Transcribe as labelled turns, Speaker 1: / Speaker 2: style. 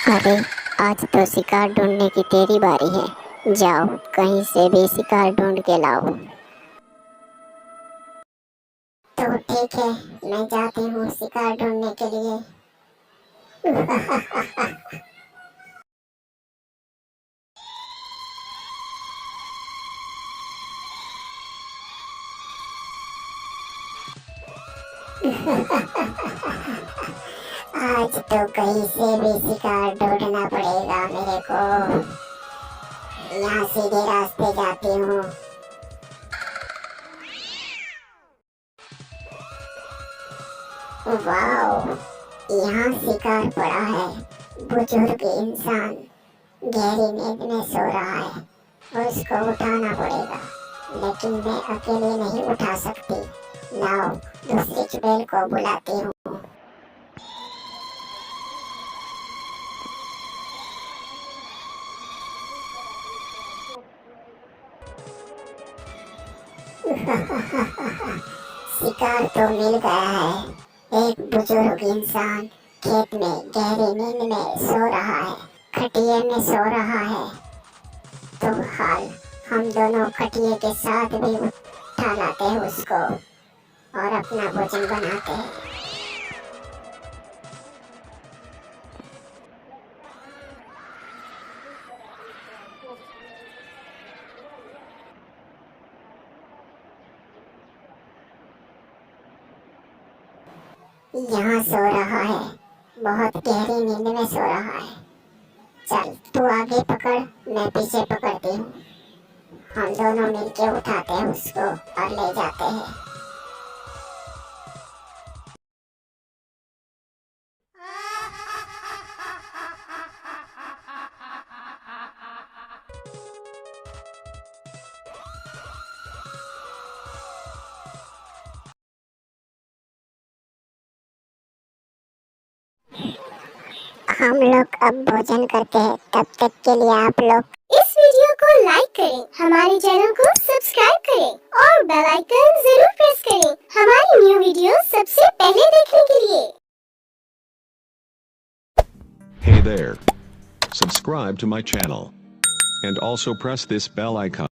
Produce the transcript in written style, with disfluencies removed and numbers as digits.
Speaker 1: अरे, आज तो शिकार ढूंढने की तेरी बारी है। जाओ, कहीं से भी शिकार ढूंढ के लाओ। तो ठीक है, मैं जाती हूँ शिकार ढूंढने के लिए। आज तो कहीं से भी शिकार ढूंढना पड़ेगा मेरे को। यहाँ सीधे रास्ते जाती हूँ। वाओ, यहाँ शिकार पड़ा है। बुजुर्ग इंसान गहरी नींद में सो रहा है। उसको उठाना पड़ेगा, लेकिन मैं अकेले नहीं उठा सकती। लाओ, दूसरी चुड़ैल को बुलाती हूँ। शिकार तो मिल गया है। एक बुजुर्ग इंसान खेत में गहरी नींद में सो रहा है, खटिया में सो रहा है। तो हाल हम दोनों खटिए के साथ भी उठा लाते हैं उसको और अपना भोजन बनाते हैं। यहाँ सो रहा है, बहुत गहरी नींद में सो रहा है। चल, तू आगे पकड़, मैं पीछे पकड़ती हूँ। हम दोनों मिलके उठाते हैं उसको और ले जाते हैं। हम लोग अब भोजन करते हैं, तब तक के लिए आप लोग
Speaker 2: इस वीडियो को लाइक करें, हमारे चैनल को सब्सक्राइब करें और बेल आइकन जरूर प्रेस करें हमारी न्यू वीडियो सबसे पहले देखने के लिए।
Speaker 3: Hey there. Subscribe to my channel. And also press this bell icon.